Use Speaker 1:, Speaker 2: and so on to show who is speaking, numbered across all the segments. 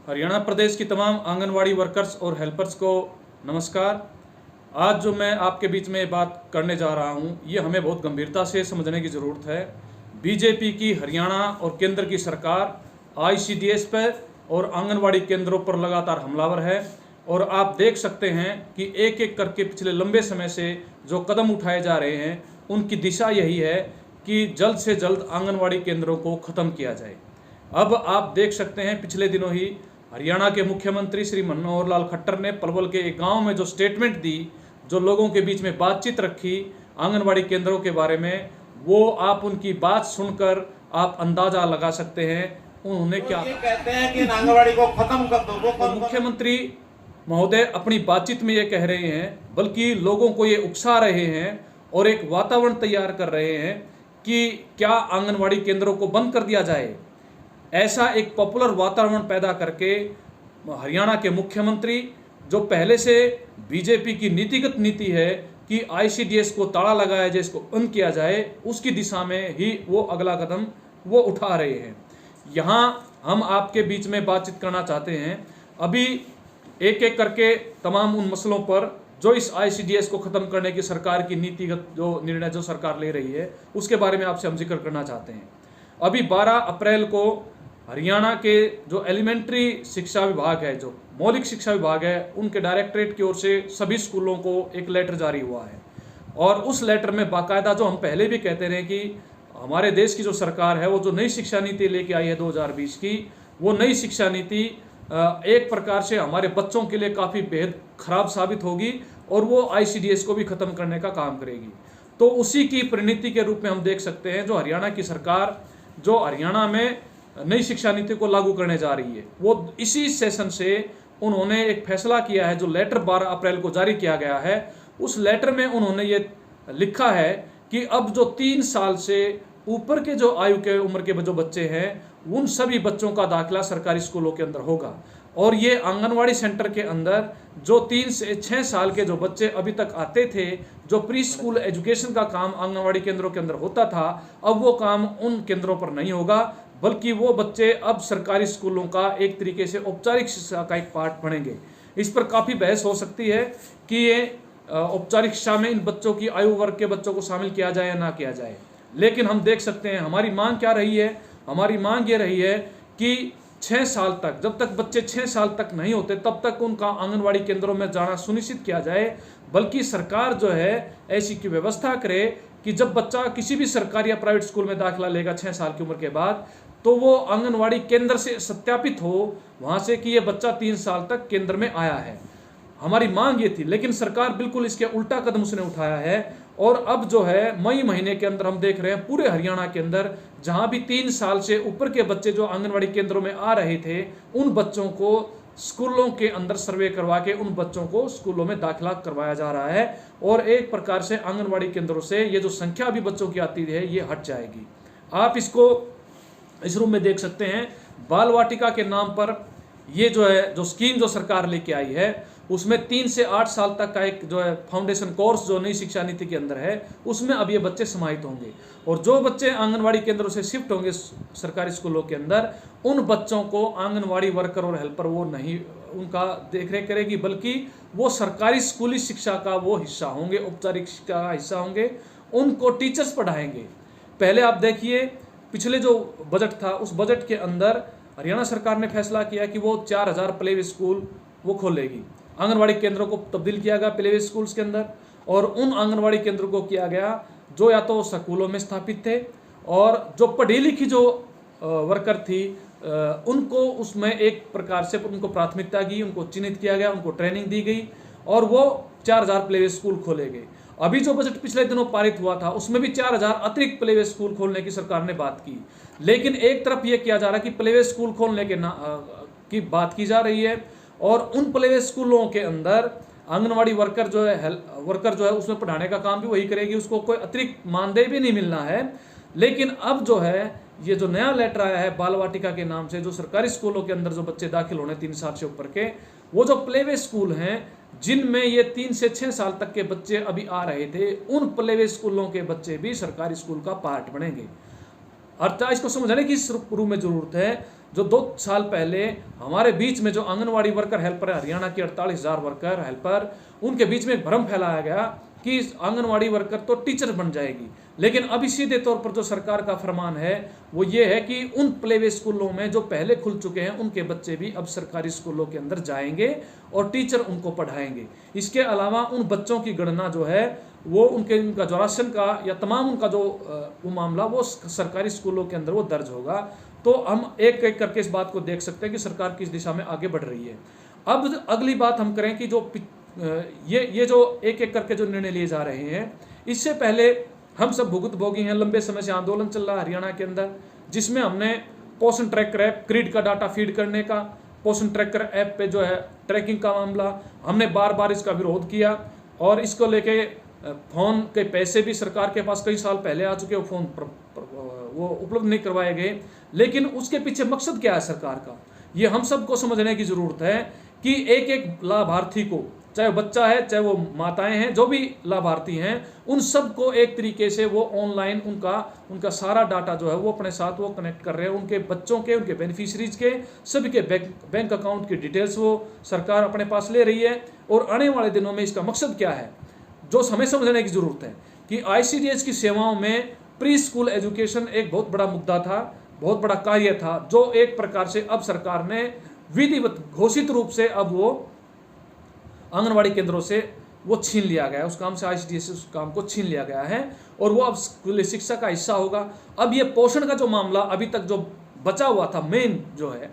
Speaker 1: हरियाणा प्रदेश की तमाम आंगनवाड़ी वर्कर्स और हेल्पर्स को नमस्कार। आज जो मैं आपके बीच में बात करने जा रहा हूं, ये हमें बहुत गंभीरता से समझने की ज़रूरत है। बीजेपी की हरियाणा और केंद्र की सरकार आईसीडीएस पर और आंगनवाड़ी केंद्रों पर लगातार हमलावर है और आप देख सकते हैं कि एक एक करके पिछले लंबे समय से जो कदम उठाए जा रहे हैं उनकी दिशा यही है कि जल्द से जल्द आंगनवाड़ी केंद्रों को ख़त्म किया जाए। अब आप देख सकते हैं पिछले दिनों ही हरियाणा के मुख्यमंत्री श्री मनोहर लाल खट्टर ने पलवल के एक गांव में जो स्टेटमेंट दी, जो लोगों के बीच में बातचीत रखी आंगनवाड़ी केंद्रों के बारे में, वो आप उनकी बात सुनकर आप अंदाजा लगा सकते हैं उन्होंने क्या
Speaker 2: कहते हैं कि आंगनवाड़ी को खत्म कर दो।
Speaker 1: तो मुख्यमंत्री महोदय अपनी बातचीत में ये कह रहे हैं, बल्कि लोगों को ये उकसा रहे हैं और एक वातावरण तैयार कर रहे हैं कि क्या आंगनवाड़ी केंद्रों को बंद कर दिया जाए। ऐसा एक पॉपुलर वातावरण पैदा करके हरियाणा के मुख्यमंत्री, जो पहले से बीजेपी की नीतिगत नीति है कि आईसीडीएस को ताला लगाया जाए, इसको बंद किया जाए, उसकी दिशा में ही वो अगला कदम वो उठा रहे हैं। यहाँ हम आपके बीच में बातचीत करना चाहते हैं अभी एक एक करके तमाम उन मसलों पर जो इस आईसीडीएस को ख़त्म करने की सरकार की नीतिगत जो निर्णय जो सरकार ले रही है उसके बारे में आपसे हम जिक्र करना चाहते हैं। अभी 12 अप्रैल को हरियाणा के जो एलिमेंट्री शिक्षा विभाग है, जो मौलिक शिक्षा विभाग है, उनके डायरेक्टरेट की ओर से सभी स्कूलों को एक लेटर जारी हुआ है और उस लेटर में बाकायदा, जो हम पहले भी कहते रहे कि हमारे देश की जो सरकार है वो जो नई शिक्षा नीति लेके आई है 2020 की, वो नई शिक्षा नीति एक प्रकार से हमारे बच्चों के लिए काफ़ी बेहद खराब साबित होगी और वो आईसीडीएस को भी ख़त्म करने का काम करेगी। तो उसी की परिणति के रूप में हम देख सकते हैं जो हरियाणा की सरकार, जो हरियाणा में नई शिक्षा नीति को लागू करने जा रही है, वो इसी सेशन से उन्होंने एक फैसला किया है। जो लेटर 12 अप्रैल को जारी किया गया है, उस लेटर में उन्होंने ये लिखा है कि अब जो 3 साल से ऊपर के जो आयु के उम्र के जो बच्चे हैं, उन सभी बच्चों का दाखिला सरकारी स्कूलों के अंदर होगा और ये आंगनवाड़ी सेंटर के अंदर जो 3 से 6 साल के जो बच्चे अभी तक आते थे, जो प्री स्कूल एजुकेशन का काम आंगनवाड़ी केंद्रों के अंदर होता था, अब वो काम उन केंद्रों पर नहीं होगा, बल्कि वो बच्चे अब सरकारी स्कूलों का एक तरीके से औपचारिक शिक्षा का एक पार्ट बनेंगे। इस पर काफ़ी बहस हो सकती है कि ये औपचारिक शिक्षा में इन बच्चों की आयु वर्ग के बच्चों को शामिल किया जाए या ना किया जाए, लेकिन हम देख सकते हैं हमारी मांग क्या रही है। हमारी मांग ये रही है कि 6 साल तक, जब तक बच्चे 6 साल तक नहीं होते तब तक उनका आंगनवाड़ी केंद्रों में जाना सुनिश्चित किया जाए, बल्कि सरकार जो है ऐसी की व्यवस्था करे कि जब बच्चा किसी भी सरकारी या प्राइवेट स्कूल में दाखिला लेगा 6 साल की उम्र के बाद, तो वो आंगनवाड़ी केंद्र से सत्यापित हो वहाँ से कि ये बच्चा 3 साल तक केंद्र में आया है। हमारी मांग ये थी, लेकिन सरकार बिल्कुल इसके उल्टा कदम उसने उठाया है और अब जो है मई महीने के अंदर हम देख रहे हैं पूरे हरियाणा के अंदर जहाँ भी 3 साल से ऊपर के बच्चे जो आंगनवाड़ी केंद्रों में आ रहे थे, उन बच्चों को स्कूलों के अंदर सर्वे करवा के उन बच्चों को स्कूलों में दाखिला करवाया जा रहा है और एक प्रकार से आंगनवाड़ी केंद्रों से ये जो संख्या भी बच्चों की आती है ये हट जाएगी। आप इसको इस रूम में देख सकते हैं, बाल वाटिका के नाम पर ये जो है जो स्कीम जो सरकार लेके आई है, उसमें 3 से 8 साल तक का एक जो है फाउंडेशन कोर्स जो नई शिक्षा नीति के अंदर है, उसमें अब ये बच्चे समाहित होंगे और जो बच्चे आंगनवाड़ी केंद्रों से शिफ्ट होंगे सरकारी स्कूलों के अंदर, उन बच्चों को आंगनवाड़ी वर्कर और हेल्पर वो नहीं उनका देखरेख करेगी, बल्कि वो सरकारी स्कूली शिक्षा का वो हिस्सा होंगे, औपचारिक शिक्षा का हिस्सा होंगे, उनको टीचर्स पढ़ाएंगे। पहले आप देखिए पिछले जो बजट था, उस बजट के अंदर हरियाणा सरकार ने फैसला किया कि वो 4000 प्ले स्कूल वो खोलेगी। आंगनवाड़ी केंद्रों को तब्दील किया गया प्ले स्कूल्स के अंदर और उन आंगनवाड़ी केंद्रों को किया गया जो या तो स्कूलों में स्थापित थे और जो पढ़ी लिखी जो वर्कर थी उनको उसमें एक प्रकार से उनको प्राथमिकता दी, उनको चिन्हित किया गया, उनको ट्रेनिंग दी गई और वो 4000 प्ले स्कूल खोले गए। अभी जो बजट पिछले दिनों पारित हुआ था उसमें भी 4000 अतिरिक्त प्ले स्कूल खोलने की सरकार ने बात की, लेकिन एक तरफ ये किया जा रहा है कि प्ले स्कूल खोलने के की बात की जा रही है और उन प्ले स्कूलों के अंदर आंगनवाड़ी वर्कर जो है उसमें पढ़ाने का काम भी वही करेगी, उसको कोई अतिरिक्त मानदेय भी नहीं मिलना है। लेकिन अब जो है ये जो नया लेटर आया है बाल वाटिका के नाम से, जो सरकारी स्कूलों के अंदर जो बच्चे दाखिल होने 3 साल से ऊपर के, वो जो प्ले स्कूल हैं जिनमें ये 3 से 6 साल तक के बच्चे अभी आ रहे थे, उन प्ले स्कूलों के बच्चे भी सरकारी स्कूल का पार्ट बनेंगे। अर्थात इसको समझने की शुरू में जरूरत है जो 2 साल पहले हमारे बीच में जो आंगनवाड़ी वर्कर हेल्पर है, हरियाणा के 48,000 वर्कर हेल्पर, उनके बीच में एक भ्रम फैलाया गया कि आंगनवाड़ी वर्कर तो टीचर बन जाएगी। लेकिन अभी सीधे तौर पर जो सरकार का फरमान है वो ये है कि उन प्लेवे स्कूलों में जो पहले खुल चुके हैं उनके बच्चे भी अब सरकारी स्कूलों के अंदर जाएंगे और टीचर उनको पढ़ाएंगे। इसके अलावा उन बच्चों की गणना जो है वो उनका जो राशन का या तमाम उनका जो वो मामला वो सरकारी स्कूलों के अंदर वो दर्ज होगा। तो हम एक एक करके इस बात को देख सकते हैं कि सरकार किस दिशा में आगे बढ़ रही है। अब अगली बात हम करें कि जो ये जो एक एक करके जो निर्णय लिए जा रहे हैं, इससे पहले हम सब भुगतभोगी हैं। लंबे समय से आंदोलन चल रहा है हरियाणा के अंदर, जिसमें हमने पोषण ट्रैकर ऐप, क्रीड का डाटा फीड करने का, पोषण ट्रैकर ऐप पे जो है ट्रैकिंग का मामला, हमने बार बार इसका विरोध किया और इसको लेके फोन के पैसे भी सरकार के पास कई साल पहले आ चुके, वो फोन वो उपलब्ध नहीं करवाए गए। लेकिन उसके पीछे मकसद क्या है सरकार का, ये हम सबको समझने की जरूरत है कि एक एक लाभार्थी को, चाहे वो बच्चा है चाहे वो माताएं हैं, जो भी लाभार्थी हैं, उन सबको एक तरीके से वो ऑनलाइन उनका सारा डाटा जो है वो अपने साथ वो कनेक्ट कर रहे हैं। उनके बच्चों के, उनके बेनिफिशरीज के, सभी के बैंक अकाउंट की डिटेल्स वो सरकार अपने पास ले रही है। और आने वाले दिनों में इसका मकसद क्या है, जो हमें समझने की जरूरत है कि ICDS की सेवाओं में प्री स्कूल एजुकेशन एक बहुत बड़ा मुद्दा था, बहुत बड़ा कार्य था, जो एक प्रकार से अब सरकार ने विधिवत घोषित रूप से अब वो आंगनवाड़ी केंद्रों से वो छीन लिया गया है, उस काम से ICDS उस काम को छीन लिया गया है और वो अब स्कूली शिक्षा का हिस्सा होगा। अब ये पोषण का जो मामला अभी तक जो बचा हुआ था मेन जो है,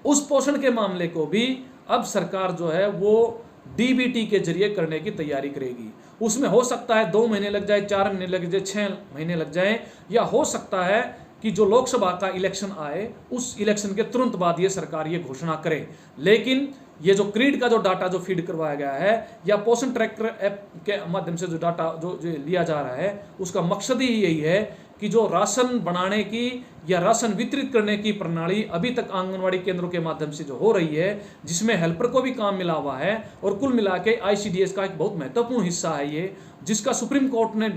Speaker 1: उस पोषण के मामले को भी अब सरकार जो है वो DBT के जरिए करने की तैयारी करेगी। उसमें हो सकता है 2 महीने लग जाए, 4 महीने लग जाए, 6 महीने लग जाए, या हो सकता है कि जो लोकसभा का इलेक्शन आए उस इलेक्शन के तुरंत बाद ये सरकार ये घोषणा करे। लेकिन ये जो क्रीड का जो डाटा जो फीड करवाया गया है या पोषण ट्रैकर ऐप के माध्यम से जो डाटा जो लिया जा रहा है, उसका मकसद ही यही है कि जो राशन बनाने की या राशन वितरित करने की प्रणाली अभी तक आंगनवाड़ी केंद्रों के माध्यम से जो हो रही है, जिसमें हेल्पर को भी काम मिला हुआ है और कुल मिला के ICDS का एक बहुत महत्वपूर्ण हिस्सा है ये, जिसका सुप्रीम कोर्ट ने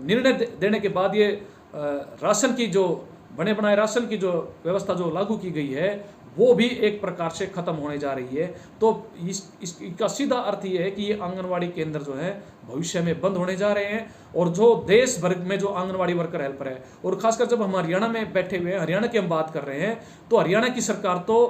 Speaker 1: निर्णय देने के बाद ये राशन की जो बने बनाए राशन की जो व्यवस्था जो लागू की गई है वो भी एक प्रकार से खत्म होने जा रही है। तो इसका सीधा अर्थ ये है कि ये आंगनवाड़ी केंद्र जो है भविष्य में बंद होने जा रहे हैं। और जो देश भर में जो आंगनवाड़ी वर्कर हेल्पर है, और खासकर जब हम हरियाणा में बैठे हुए हैं, हरियाणा की हम बात कर रहे हैं, तो हरियाणा की सरकार तो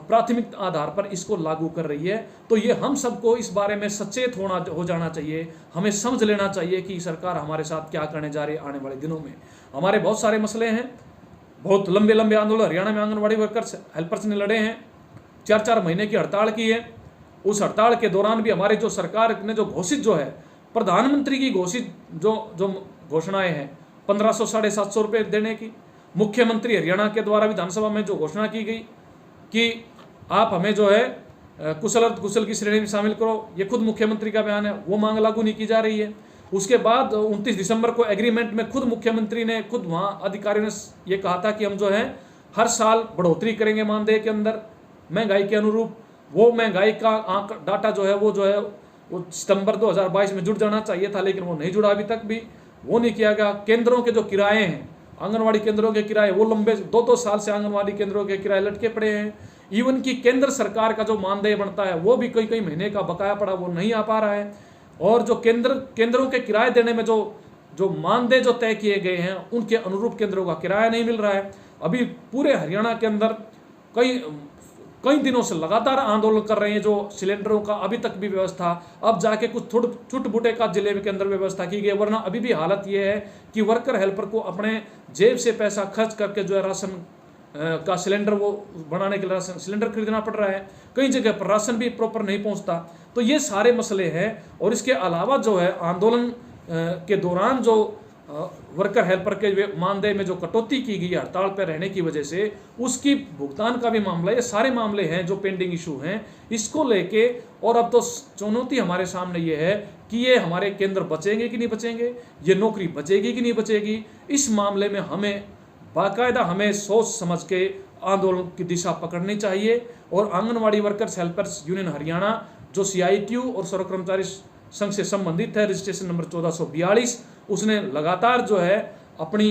Speaker 1: प्राथमिक आधार पर इसको लागू कर रही है। तो ये हम सबको इस बारे में सचेत हो जाना चाहिए, हमें समझ लेना चाहिए कि सरकार हमारे साथ क्या करने जा रही है आने वाले दिनों में। हमारे बहुत सारे मसले हैं, बहुत लंबे लंबे आंदोलन हरियाणा में आंगनवाड़ी वर्कर्स हेल्पर्स ने लड़े हैं, 4-4 महीने की हड़ताल की है। उस हड़ताल के दौरान भी हमारी जो सरकार ने जो घोषित जो है, प्रधानमंत्री की घोषित जो घोषणाएं हैं, 1500 750 रुपये देने की, मुख्यमंत्री हरियाणा के द्वारा विधानसभा में जो घोषणा की गई कि आप हमें जो है कुशल की श्रेणी में शामिल करो, ये खुद मुख्यमंत्री का बयान है, वो मांग लागू नहीं की जा रही है। उसके बाद 29 दिसंबर को एग्रीमेंट में खुद मुख्यमंत्री ने, खुद वहाँ अधिकारियों ने ये कहा था कि हम जो है हर साल बढ़ोतरी करेंगे मानदेय के अंदर महंगाई के अनुरूप। वो महंगाई का डाटा जो है वो सितंबर 2022 में जुड़ जाना चाहिए था, लेकिन वो नहीं जुड़ा, अभी तक भी वो नहीं किया गया। केंद्रों के जो किराए हैं, आंगनवाड़ी केंद्रों के किराए, वो लंबे 2-2 साल से आंगनवाड़ी केंद्रों के किराए लटके पड़े हैं। इवन की केंद्र सरकार का जो मानदेय बनता है वो भी कई महीने का बकाया पड़ा, वो नहीं आ पा रहा है। और जो केंद्रों के किराए देने में जो मानदेय जो तय किए गए हैं, उनके अनुरूप केंद्रों का किराया नहीं मिल रहा है। अभी पूरे हरियाणा के अंदर कई दिनों से लगातार आंदोलन कर रहे हैं जो सिलेंडरों का अभी तक भी व्यवस्था, अब जाके कुछ छुट बुटे का जिले के अंदर व्यवस्था की गई, वरना अभी भी हालत ये है कि वर्कर हेल्पर को अपने जेब से पैसा खर्च करके जो है राशन का सिलेंडर वो बनाने के लिए राशन सिलेंडर खरीदना पड़ रहा है। कई जगह पर राशन भी प्रॉपर नहीं पहुंचता। तो ये सारे मसले हैं। और इसके अलावा जो है आंदोलन के दौरान जो वर्कर हेल्पर के मानदेय में जो कटौती की गई हड़ताल पर रहने की वजह से, उसकी भुगतान का भी मामला, ये सारे मामले हैं जो पेंडिंग इशू हैं, इसको लेके। और अब तो चुनौती हमारे सामने ये है कि ये हमारे केंद्र बचेंगे कि नहीं बचेंगे, ये नौकरी बचेगी कि नहीं बचेगी। इस मामले में हमें सोच समझ के आंदोलन की दिशा पकड़नी चाहिए। और anganwadi workers helpers union Haryana जो CITU और सर्व कर्मचारी संघ से संबंधित है, रजिस्ट्रेशन नंबर 1442, उसने लगातार जो है अपनी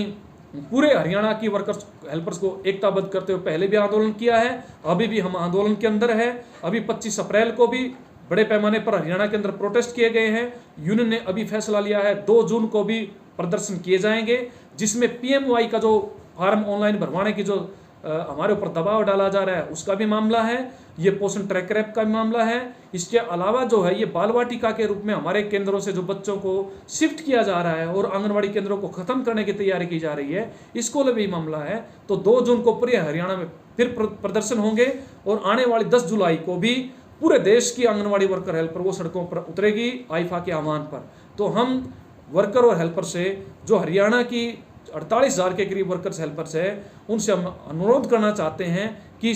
Speaker 1: पूरे हरियाणा की वर्कर्स हेल्पर्स को एकताबद्ध करते हुए पहले भी आंदोलन किया है, अभी भी हम आंदोलन के अंदर है। अभी 25 अप्रैल को भी बड़े पैमाने पर हरियाणा के अंदर प्रोटेस्ट किए गए हैं। यूनियन ने अभी फैसला लिया है 2 जून को भी प्रदर्शन किए जाएंगे, जिसमें PMY का जो फॉर्म ऑनलाइन भरवाने की जो हमारे ऊपर दबाव डाला जा रहा है उसका भी मामला है, ये पोषण ट्रैकर ऐप का भी मामला है। इसके अलावा जो है ये बाल वाटिका के रूप में हमारे केंद्रों से जो बच्चों को शिफ्ट किया जा रहा है और आंगनवाड़ी केंद्रों को खत्म करने की तैयारी की जा रही है, इसको भी मामला है। तो 2 जून को पूरे हरियाणा में फिर प्रदर्शन होंगे और आने वाली 10 जुलाई को भी पूरे देश की आंगनवाड़ी वर्कर हेल्पर वो सड़कों पर उतरेगी आईफा के आह्वान पर। तो हम वर्कर और हेल्पर से जो हरियाणा की 48,000 के करीब वर्कर्स हेल्पर्स है, उनसे हम अनुरोध करना चाहते हैं कि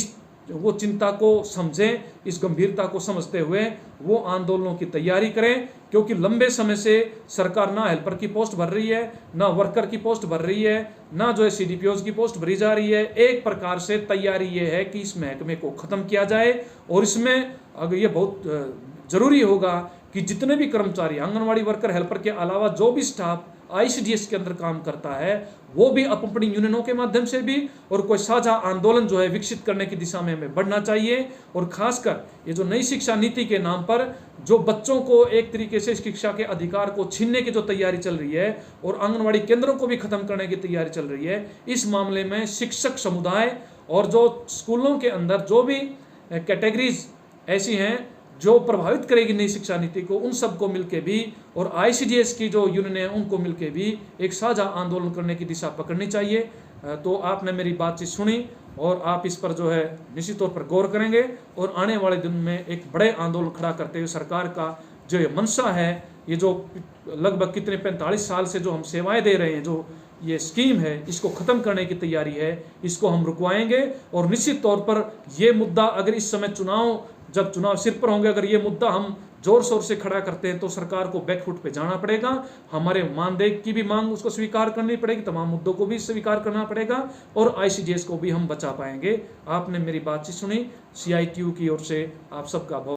Speaker 1: वो चिंता को समझें, इस गंभीरता को समझते हुए वो आंदोलनों की तैयारी करें, क्योंकि लंबे समय से सरकार ना हेल्पर की पोस्ट भर रही है, ना वर्कर की पोस्ट भर रही है, ना जो है CDPOs की पोस्ट भरी जा रही है। एक प्रकार से तैयारी ये है कि इस महकमे को ख़त्म किया जाए और इसमें अगर ये बहुत ज़रूरी होगा कि जितने भी कर्मचारी आंगनवाड़ी वर्कर हेल्पर के अलावा जो भी स्टाफ ICDS के अंदर काम करता है वो भी अपनी यूनियनों के माध्यम से भी और कोई साझा आंदोलन जो है विकसित करने की दिशा में हमें बढ़ना चाहिए। और खासकर ये जो नई शिक्षा नीति के नाम पर जो बच्चों को एक तरीके से शिक्षा के अधिकार को छीनने की जो तैयारी चल रही है और आंगनवाड़ी केंद्रों को भी खत्म करने की तैयारी चल रही है, इस मामले में शिक्षक समुदाय और जो स्कूलों के अंदर जो भी कैटेगरीज ऐसी हैं जो प्रभावित करेगी नई शिक्षा नीति को, उन सबको मिलके भी और ICDS की जो यूनियन है उनको मिलके भी एक साझा आंदोलन करने की दिशा पकड़नी चाहिए। तो आपने मेरी बातचीत सुनी और आप इस पर जो है निश्चित तौर पर गौर करेंगे और आने वाले दिन में एक बड़े आंदोलन खड़ा करते हुए सरकार का जो ये मंशा है, ये जो लगभग कितने 45 साल से जो हम सेवाएं दे रहे हैं, जो ये स्कीम है, इसको ख़त्म करने की तैयारी है, इसको हम रुकवाएंगे। और निश्चित तौर पर ये मुद्दा अगर इस समय जब चुनाव सिर पर होंगे, अगर ये मुद्दा हम जोर शोर से खड़ा करते हैं तो सरकार को बैकफुट पे जाना पड़ेगा। हमारे मानदेय की भी मांग उसको स्वीकार करनी पड़ेगी, तमाम मुद्दों को भी स्वीकार करना पड़ेगा और ICDS को भी हम बचा पाएंगे। आपने मेरी बातचीत सुनी, CITU की ओर से आप सबका बहुत